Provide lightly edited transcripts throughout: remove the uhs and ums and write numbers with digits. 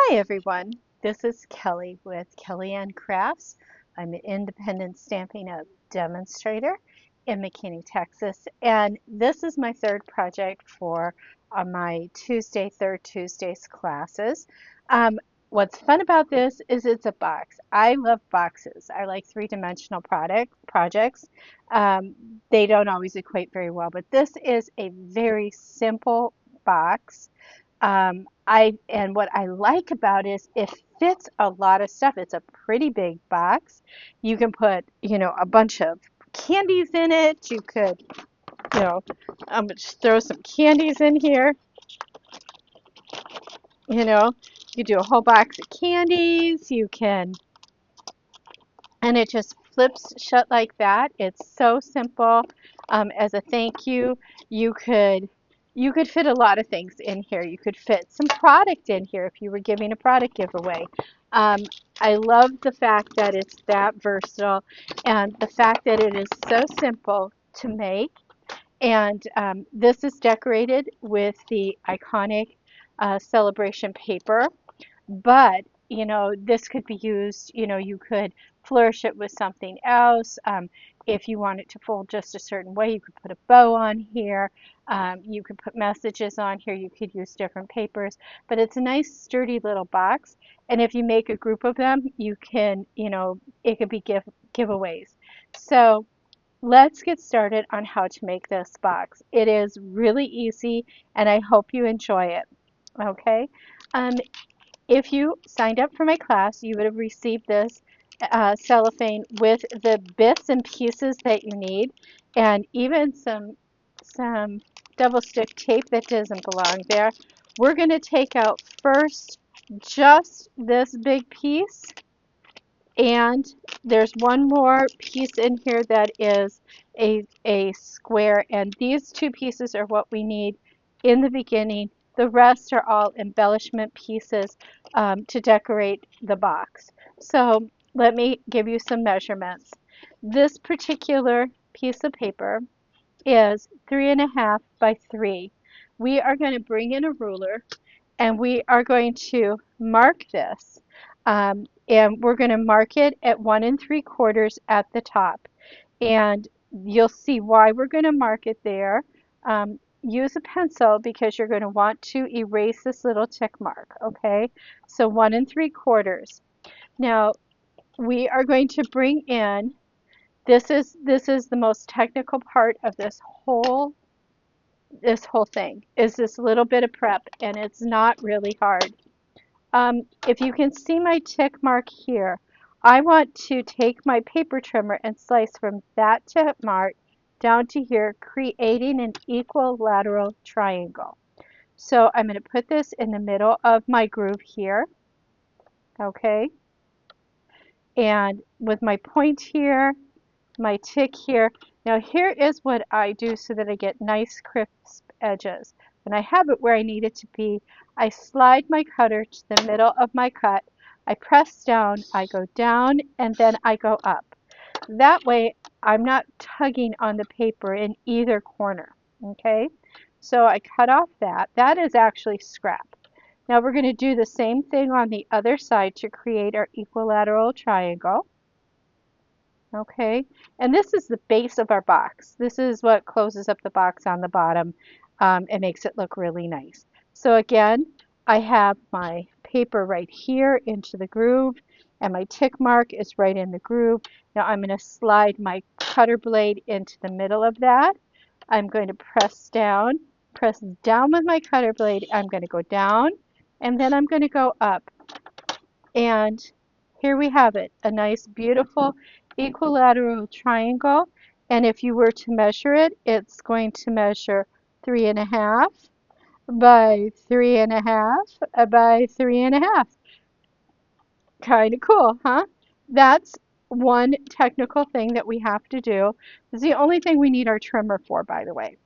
Hi everyone, this is Kelly with Kellyanne Crafts. I'm an independent Stampin' Up! Demonstrator in McKinney, Texas, and this is my third project for my third Tuesdays classes. Um, what's fun about this is it's a box. I love boxes. I like three-dimensional projects. Um, they don't always equate very well, but this is a very simple box. And what I like about it is it fits a lot of stuff. It's a pretty big box. You can put, a bunch of candies in it. You could, you know, just throw some candies in here. You know, you do a whole box of candies. You can, and it just flips shut like that. It's so simple. As a thank you, you could you could fit a lot of things in here. You could fit some product in here if you were giving a product giveaway. Um, I love the fact that it's that versatile and the fact that it is so simple to make. And this is decorated with the iconic celebration paper. But, this could be used, you could flourish it with something else. If you want it to fold just a certain way, you could put a bow on here. You could put messages on here. You could use different papers. But it's a nice, sturdy little box. And if you make a group of them, you can, it could be giveaways. So let's get started on how to make this box. It is really easy, and I hope you enjoy it. Okay. Um, if you signed up for my class, you would have received this cellophane with the bits and pieces that you need, and even some double stick tape that doesn't belong there. We're going to take out first just this big piece, and there's one more piece in here that is a square, and these two pieces are what we need in the beginning. The rest are all embellishment pieces to decorate the box. So let me give you some measurements. This particular piece of paper is 3.5 by 3. We are going to bring in a ruler and we are going to mark this. And we're going to mark it at 1 3/4 at the top. And you'll see why we're going to mark it there. Use a pencil because you're going to want to erase this little tick mark, okay? So 1 3/4. Now we are going to bring in, this is the most technical part of this whole thing, is this little bit of prep, and it's not really hard. If you can see my tick mark here, I want to take my paper trimmer and slice from that tip mark down to here, creating an equilateral triangle. So I'm going to put this in the middle of my groove here, okay? And with my point here, my tick here. Now here is what I do so that I get nice crisp edges. When I have it where I need it to be, I slide my cutter to the middle of my cut. I press down, I go down, and then I go up. That way I'm not tugging on the paper in either corner, okay? So I cut off that. That is actually scrap. Now we're going to do the same thing on the other side to create our equilateral triangle. Okay, and this is the base of our box. This is what closes up the box on the bottom and makes it look really nice. So again, I have my paper right here into the groove, and my tick mark is right in the groove. Now I'm going to slide my cutter blade into the middle of that. I'm going to press down with my cutter blade. I'm going to go down, and then I'm going to go up. And here we have it, a nice, beautiful equilateral triangle. And if you were to measure it, it's going to measure 3.5 by 3.5 by 3.5. Kind of cool, huh? That's one technical thing that we have to do. It's the only thing we need our trimmer for, by the way.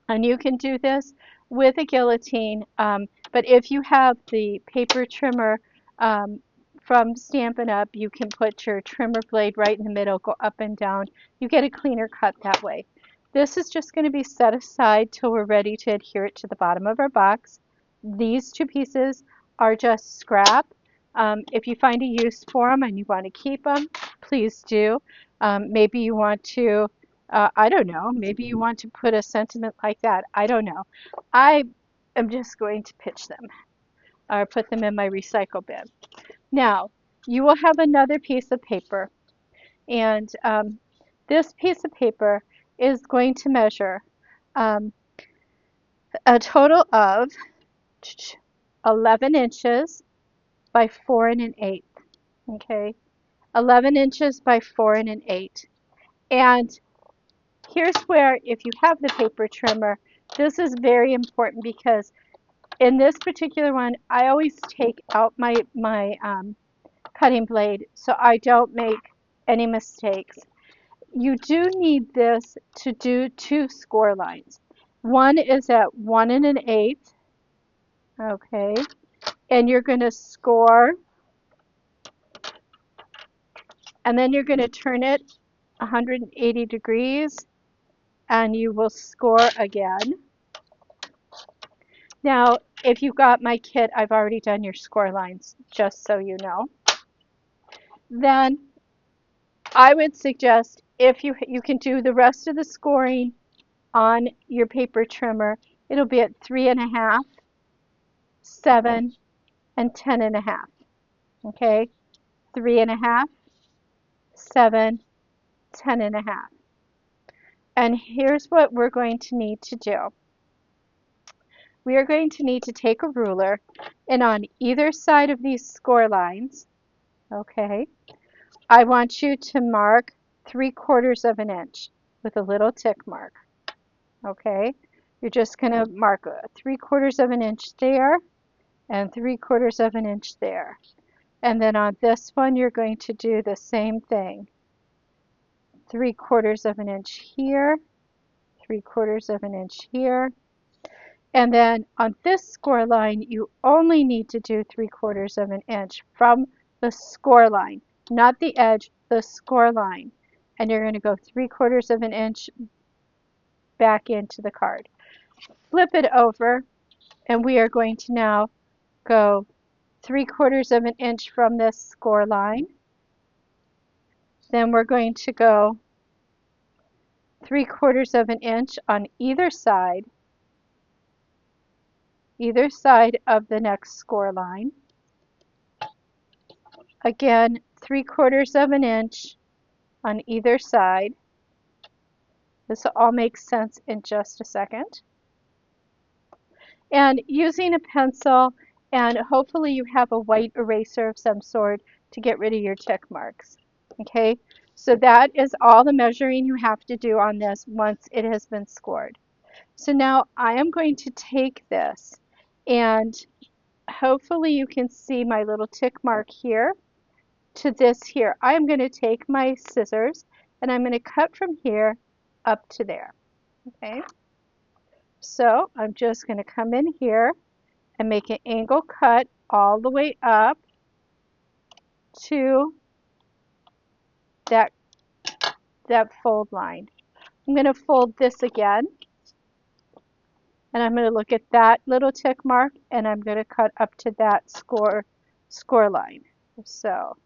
And you can do this with a guillotine, but if you have the paper trimmer um, from Stampin' Up, you can put your trimmer blade right in the middle, go up and down. You get a cleaner cut that way. This is just going to be set aside till we're ready to adhere it to the bottom of our box. These two pieces are just scrap. If you find a use for them and you want to keep them, please do. Maybe you want to, I don't know, maybe you want to put a sentiment like that. I don't know. I am just going to pitch them or put them in my recycle bin. Now, you will have another piece of paper, and this piece of paper is going to measure um, a total of 11 inches by 4 and an eighth. Okay, 11 inches by 4 and an eighth. And here's where, if you have the paper trimmer, this is very important because in this particular one, I always take out my cutting blade so I don't make any mistakes. You do need this to do two score lines. One is at 1 and an eighth, okay, and you're going to score, and then you're going to turn it 180 degrees, and you will score again. Now, if you got my kit, I've already done your score lines, just so you know. Then I would suggest if you can do the rest of the scoring on your paper trimmer, it'll be at 3.5, 7, and 10.5. Okay, 3.5, 7, 10.5. And here's what we're going to need to do. We are going to need to take a ruler, and on either side of these score lines, okay, I want you to mark 3/4 of an inch with a little tick mark. Okay, you're just going to mark 3/4 of an inch there and 3/4 of an inch there. And then on this one, you're going to do the same thing. 3/4 of an inch here, 3/4 of an inch here. And then on this score line, you only need to do 3/4 of an inch from the score line, not the edge, the score line. And you're going to go 3/4 of an inch back into the card. Flip it over, and we are going to now go 3/4 of an inch from this score line. Then we're going to go 3/4 of an inch on either side of the next score line. Again, 3/4 of an inch on either side. This will all make sense in just a second. And using a pencil, and hopefully you have a white eraser of some sort to get rid of your tick marks. Okay, so that is all the measuring you have to do on this once it has been scored. So now I am going to take this, and hopefully you can see my little tick mark here to this here. I'm going to take my scissors and I'm going to cut from here up to there. Okay, so I'm just going to come in here and make an angle cut all the way up to that fold line. I'm going to fold this again, and I'm going to look at that little tick mark, and I'm going to cut up to that score line. So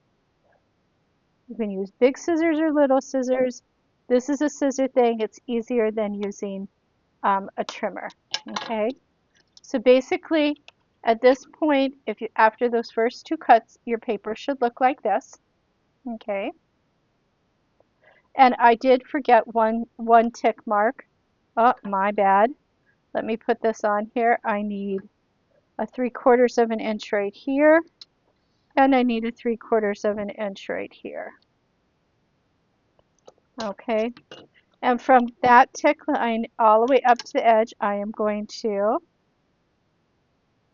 you can use big scissors or little scissors. This is a scissor thing. It's easier than using a trimmer. Okay, so basically at this point, after those first two cuts, your paper should look like this. Okay, and I did forget one tick mark. Oh, my bad. Let me put this on here. I need a 3/4 of an inch right here, and I need a 3/4 of an inch right here. Okay, and from that tick line all the way up to the edge, I am going to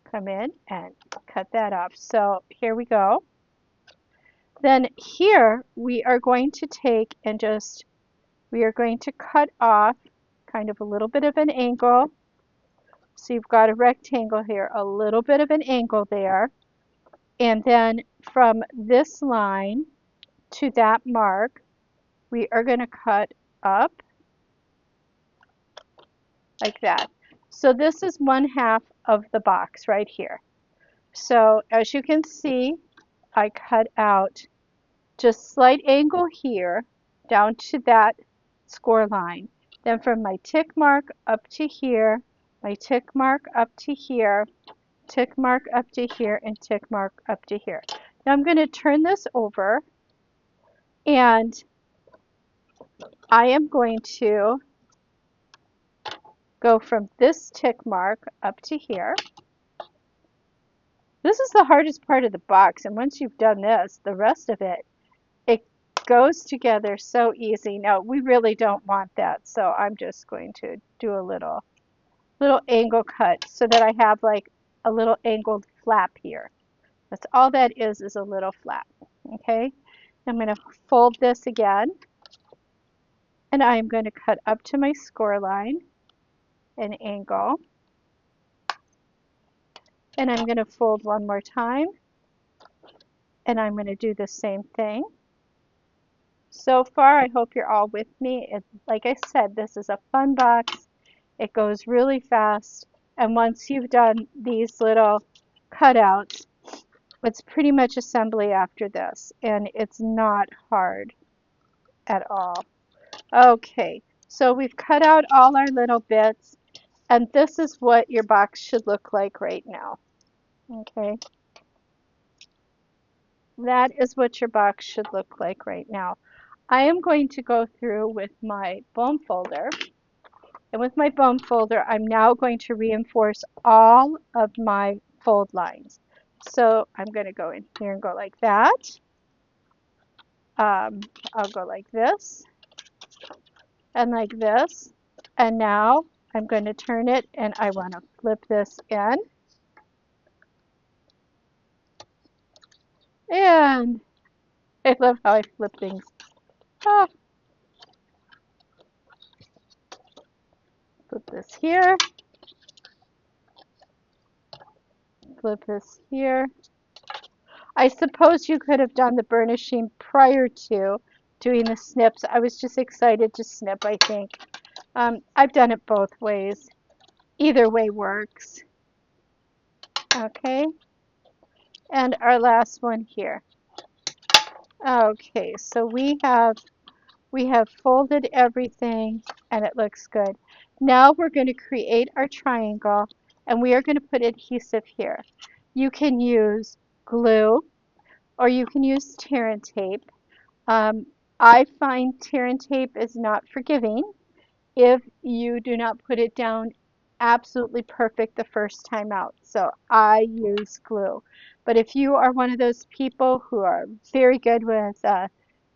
come in and cut that off. So here we go. Then here we are going to take and we are going to cut off kind of a little bit of an angle. So you've got a rectangle here, a little bit of an angle there. And then from this line to that mark, we are going to cut up like that. So this is 1/2 of the box right here. So as you can see, I cut out just slight angle here down to that score line. Then from my tick mark up to here, my tick mark up to here, tick mark up to here, and tick mark up to here. Now I'm going to turn this over, and I am going to go from this tick mark up to here. This is the hardest part of the box, and once you've done this, the rest of it, it goes together so easy. Now, we really don't want that, so I'm just going to do a little angle cut so that I have like a little angled flap here. That's all that is a little flap, okay? I'm going to fold this again, and I'm going to cut up to my score line, an angle, and I'm going to fold one more time, and I'm going to do the same thing. So far, I hope you're all with me. Like I said, this is a fun box. It goes really fast. And once you've done these little cutouts, it's pretty much assembly after this. And it's not hard at all. Okay, so we've cut out all our little bits. And this is what your box should look like right now. Okay. That is what your box should look like right now. I am going to go through with my bone folder. And with my bone folder, I'm now going to reinforce all of my fold lines. So I'm going to go in here and go like that. I'll go like this and like this. And now I'm going to turn it, and I want to flip this in. And I love how I flip things. Ah, flip this here. Flip this here. I suppose you could have done the burnishing prior to doing the snips. I was just excited to snip, I think. I've done it both ways. Either way works. Okay. And our last one here. Okay, so we have folded everything, and it looks good. Now we're going to create our triangle, and we are going to put adhesive here. You can use glue, or you can use tear and tape. I find tear and tape is not forgiving if you do not put it down absolutely perfect the first time out. So I use glue. But if you are one of those people who are very good with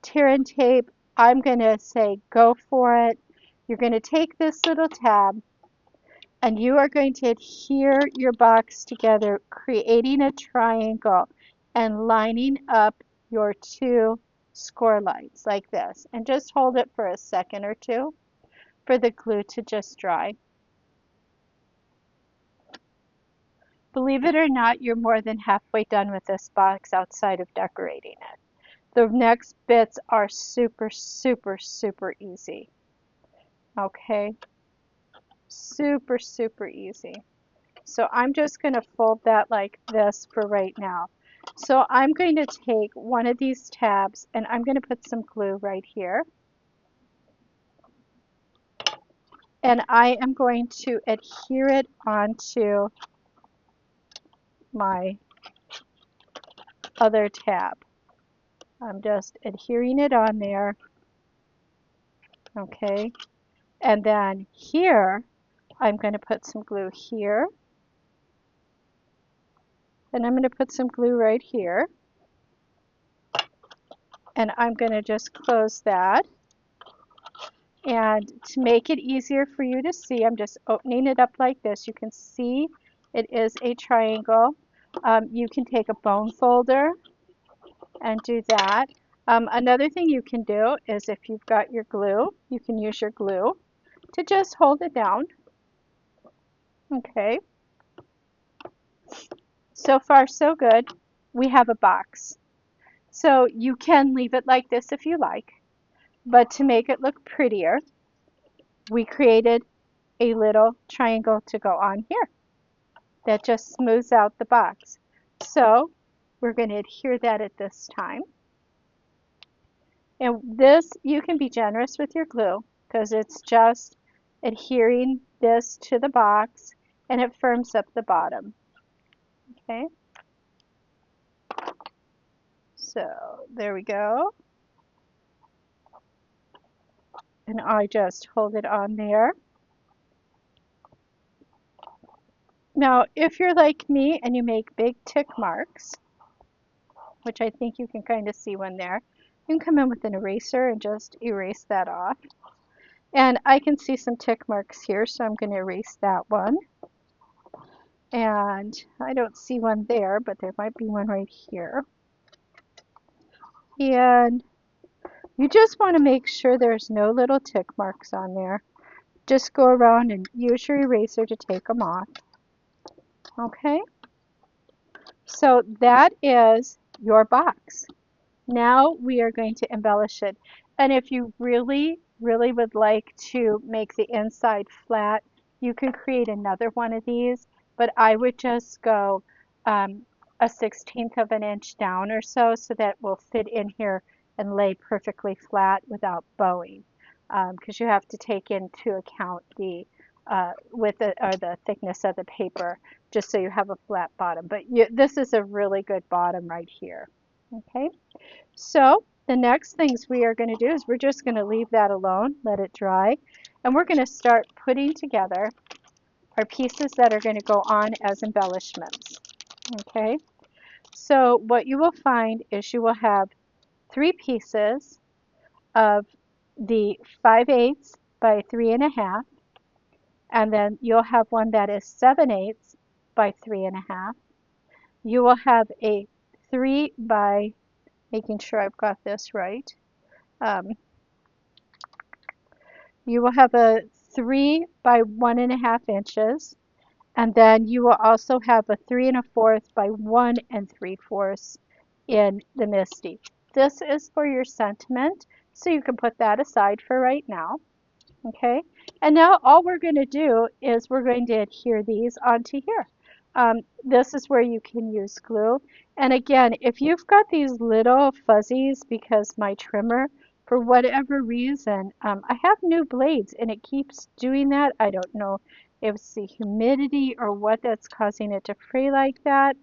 tear and tape, I'm going to say go for it. You're going to take this little tab, and you are going to adhere your box together, creating a triangle and lining up your two score lines like this. And just hold it for a second or two for the glue to just dry. Believe it or not, you're more than halfway done with this box outside of decorating it. The next bits are super, super, super easy. Okay? Super, super easy. So I'm just going to fold that like this for right now. So I'm going to take one of these tabs, and I'm going to put some glue right here. And I am going to adhere it onto my other tab. I'm just adhering it on there. Okay. And then here, I'm going to put some glue here. And I'm going to put some glue right here. And I'm going to just close that. And to make it easier for you to see, I'm just opening it up like this. You can see it is a triangle. You can take a bone folder and do that. Another thing you can do is if you've got your glue, you can use your glue to just hold it down. Okay. So far, so good. We have a box. So you can leave it like this if you like, but to make it look prettier, we created a little triangle to go on here that just smooths out the box. So we're going to adhere that at this time. And this, you can be generous with your glue because it's just adhering this to the box and it firms up the bottom. Okay, so there we go. And I just hold it on there. Now, if you're like me and you make big tick marks, which I think you can kind of see one there, you can come in with an eraser and just erase that off. And I can see some tick marks here, so I'm going to erase that one. And I don't see one there, but there might be one right here. And you just want to make sure there's no little tick marks on there. Just go around and use your eraser to take them off. Okay, so that is your box. Now we are going to embellish it. And if you really, really would like to make the inside flat, you can create another one of these, but I would just go a 1/16 of an inch down or so, so that will fit in here and lay perfectly flat without bowing, because you have to take into account the width or the thickness of the paper, just so you have a flat bottom. But this is a really good bottom right here. Okay. So the next things we are going to do is we're just going to leave that alone, let it dry, and we're going to start putting together our pieces that are going to go on as embellishments. Okay, so what you will find is you will have 3 pieces of the 5/8 by 3.5, and then you'll have one that is 7/8 by 3.5. You will have a 3 by, making sure I've got this right, you will have a 3 by 1.5 inches, and then you will also have a 3 1/4 by 1 3/4 in the MISTI. This is for your sentiment, so you can put that aside for right now. Okay, and now all we're going to do is we're going to adhere these onto here. This is where you can use glue. And again, if you've got these little fuzzies, because my trimmer, for whatever reason, I have new blades and it keeps doing that. I don't know if it's the humidity or what that's causing it to fray like that.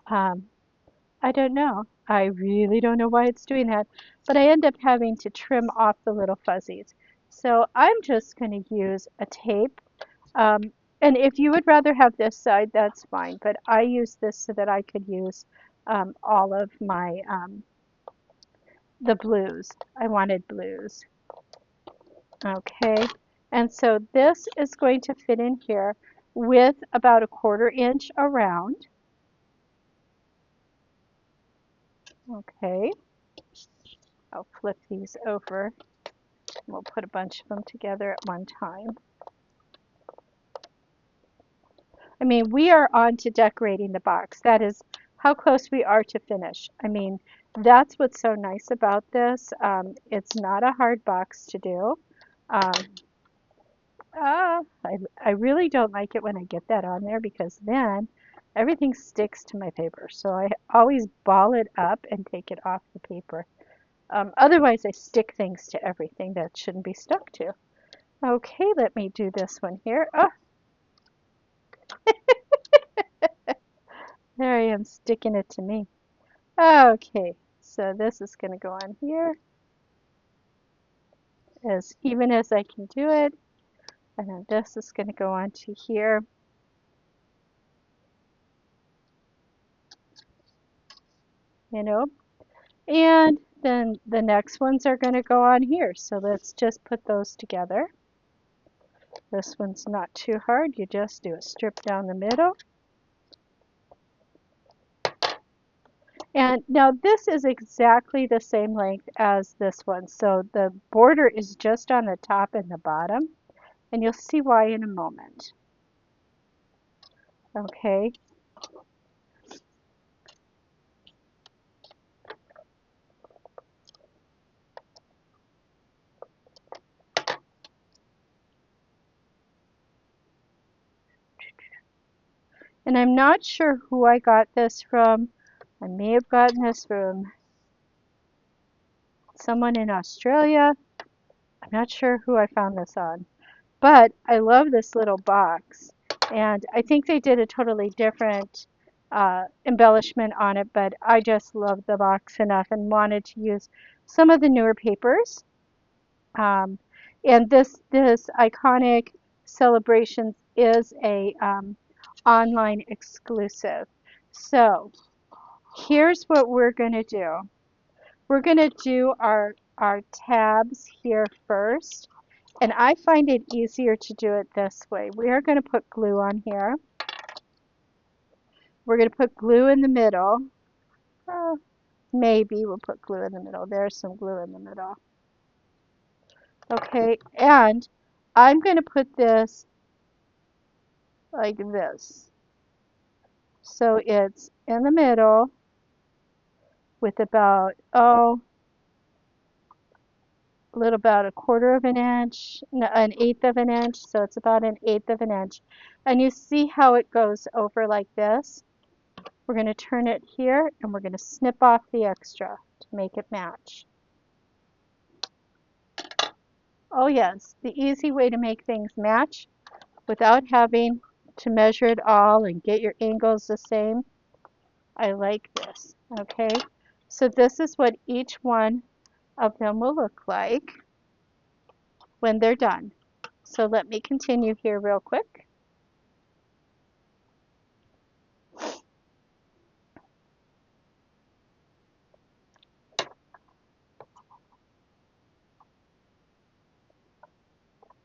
I don't know. I really don't know why it's doing that, but I end up having to trim off the little fuzzies. So I'm just going to use a tape. Um, and if you would rather have this side, that's fine. But I use this so that I could use all of my, the blues. I wanted blues. Okay. And so this is going to fit in here with about a 1/4 inch around. Okay. I'll flip these over. We'll put a bunch of them together at one time. I mean, we are on to decorating the box. That is how close we are to finish. I mean, that's what's so nice about this. It's not a hard box to do. Um, I really don't like it when I get that on there because then everything sticks to my paper. So I always ball it up and take it off the paper. Otherwise, I stick things to everything that shouldn't be stuck to. Okay, let me do this one here. Oh, there I am sticking it to me. Okay, so this is going to go on here as even as I can do it. And then this is going to go on to here. You know, and then the next ones are going to go on here. So let's just put those together. This one's not too hard. You just do a strip down the middle. And now this is exactly the same length as this one. So the border is just on the top and the bottom. And you'll see why in a moment. Okay. And I'm not sure who I got this from. I may have gotten this from someone in Australia. I'm not sure who I found this on. But I love this little box. And I think they did a totally different embellishment on it, but I just love the box enough and wanted to use some of the newer papers. Um, and this iconic celebrations is a online exclusive. So here's what we're going to do. We're going to do our tabs here first. And I find it easier to do it this way. We are going to put glue on here. We're going to put glue in the middle. Maybe we'll put glue in the middle. There's some glue in the middle. Okay, and I'm going to put this like this. So it's in the middle with about, a little about a quarter of an inch, no, an eighth of an inch. So it's about an eighth of an inch. And you see how it goes over like this? We're going to turn it here and we're going to snip off the extra to make it match. Oh yes, the easy way to make things match without having to measure it all and get your angles the same. I like this. Okay, so this is what each one of them will look like when they're done. So let me continue here real quick.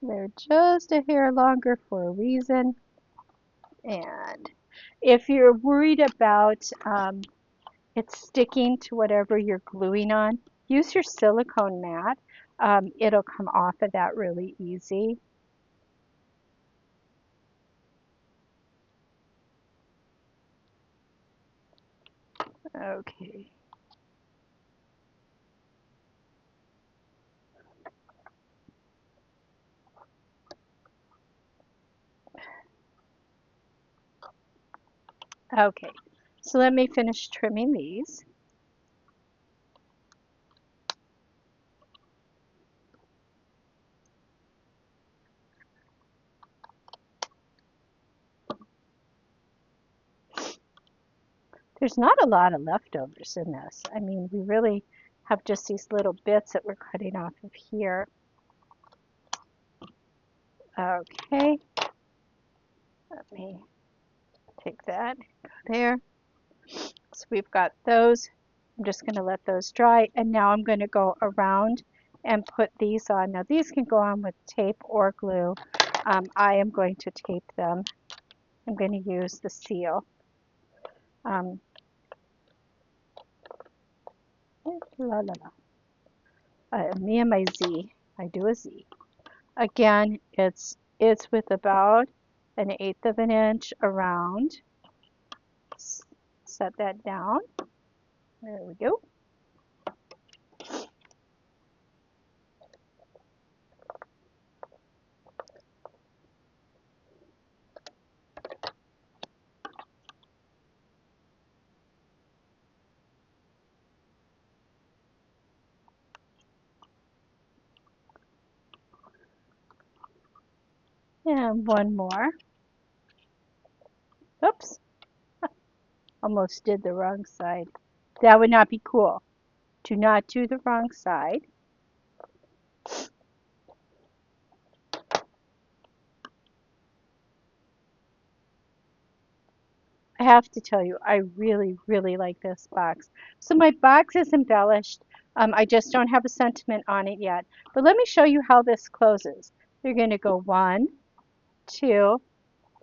They're just a hair longer for a reason. And if you're worried about it's sticking to whatever you're gluing on, use your silicone mat. It'll come off of that really easy. Okay. Okay, so let me finish trimming these. There's not a lot of leftovers in this. I mean, we really have just these little bits that we're cutting off of here. Okay, let me take that, go there. So we've got those. I'm just going to let those dry. And now I'm going to go around and put these on. Now these can go on with tape or glue. I am going to tape them. I'm going to use the seal. La, la, la. Me and my Z. I do a Z. Again, it's with about an eighth of an inch around. Set that down. There we go. And one more. Oops. Almost did the wrong side. That would not be cool. Do not do the wrong side. I have to tell you, I really, really like this box. So my box is embellished. I just don't have a sentiment on it yet. But let me show you how this closes. You're going to go 1, 2,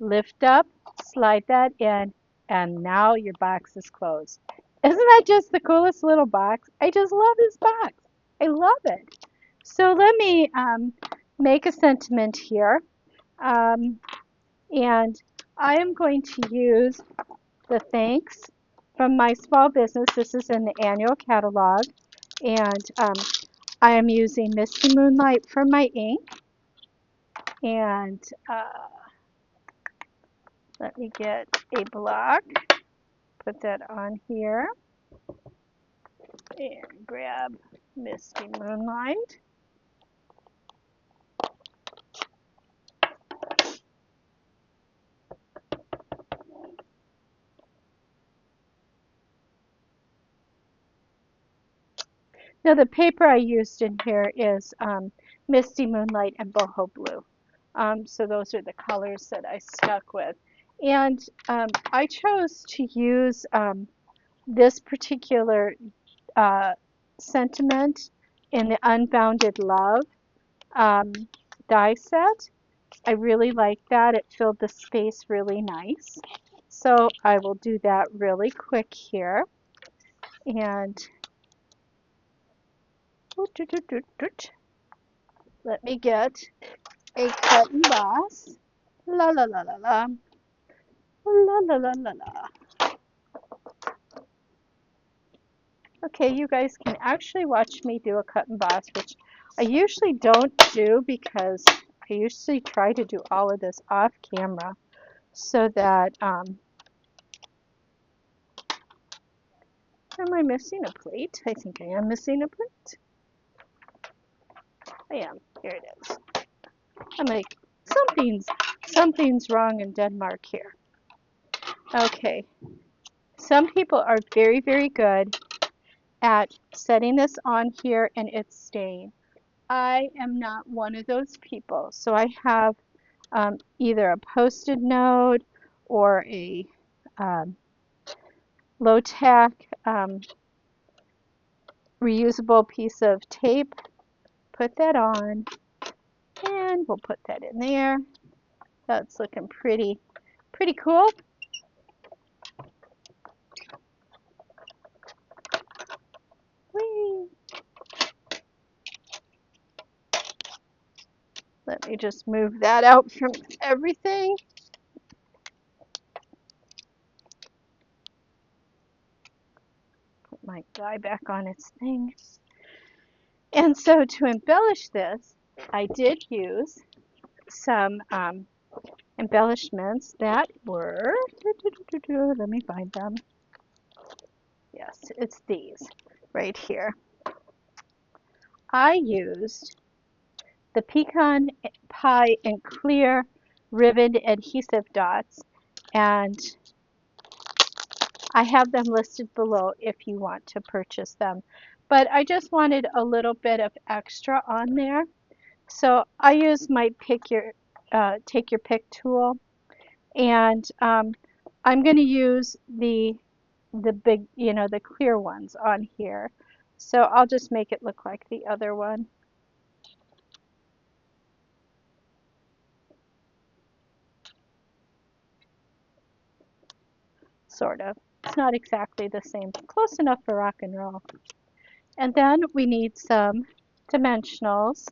lift up, slide that in, and now your box is closed. Isn't that just the coolest little box? I just love this box. I love it. So let me make a sentiment here. And I am going to use the thanks from my small business. This is in the annual catalog. And I am using Misty Moonlight for my ink. And Let me get a block, put that on here, and grab Misty Moonlight. Now the paper I used in here is Misty Moonlight and Boho Blue. So those are the colors that I stuck with. And I chose to use this particular sentiment in the Unbounded Love die set. I really like that. It filled the space really nice. So I will do that really quick here. And let me get a cut and emboss. La la la la la. La la la la la. Okay, you guys can actually watch me do a cut and emboss, which I usually don't do because I usually try to do all of this off camera so that, am I missing a plate? I think I am missing a plate. I am. Here it is. I'm like, something's wrong in Denmark here. Okay. Some people are very, very good at setting this on here and it's staying. I am not one of those people. So I have either a post-it note or a low-tack reusable piece of tape. Put that on and we'll put that in there. That's looking pretty cool. Whee! Let me just move that out from everything. Put my die back on its thing. And so to embellish this, I did use some embellishments that were, let me find them. Yes, it's these right here. I used the pecan pie and clear ribbon adhesive dots, and I have them listed below if you want to purchase them. But I just wanted a little bit of extra on there. So I use my take your pick tool, and I'm going to use the big, the clear ones on here. So I'll just make it look like the other one. Sort of. It's not exactly the same, but close enough for rock and roll. And then we need some dimensionals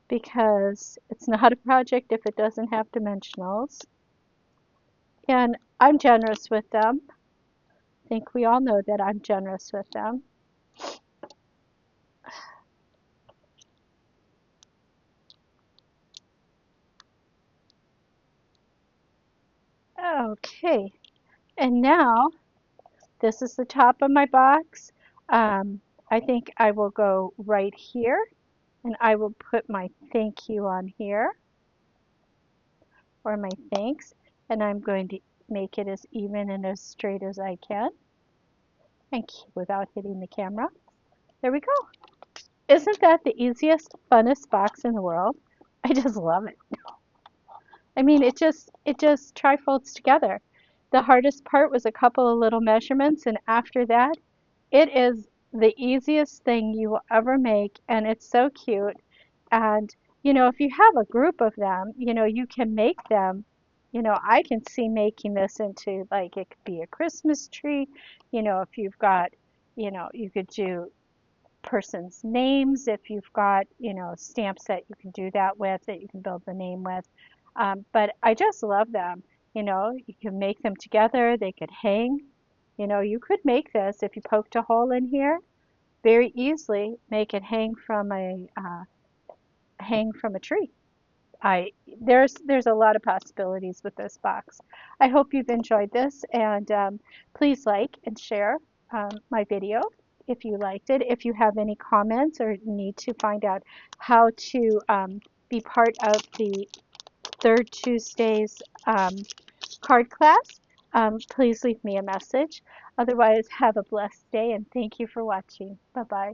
because it's not a project if it doesn't have dimensionals. And I'm generous with them. I think we all know that I'm generous with them. Okay, and now this is the top of my box. I think I will go right here and I will put my thank you on here, or my thanks, and I'm going to make it as even and as straight as I can and without hitting the camera. There we go. Isn't that the easiest, funnest box in the world? I just love it. I mean, it just trifolds together. The hardest part was a couple of little measurements, and after that, it is the easiest thing you will ever make, and it's so cute. And, if you have a group of them, you can make them, I can see making this into, like, it could be a Christmas tree, if you've got, you could do person's names if you've got, stamps that you can do that with, that you can build the name with. But I just love them. You can make them together. They could hang. You could make this if you poked a hole in here very easily. Make it hang from a tree. There's a lot of possibilities with this box. I hope you've enjoyed this, and please like and share my video if you liked it. If you have any comments or need to find out how to be part of the third Tuesday's card class, please leave me a message. Otherwise, have a blessed day, and thank you for watching. Bye-bye.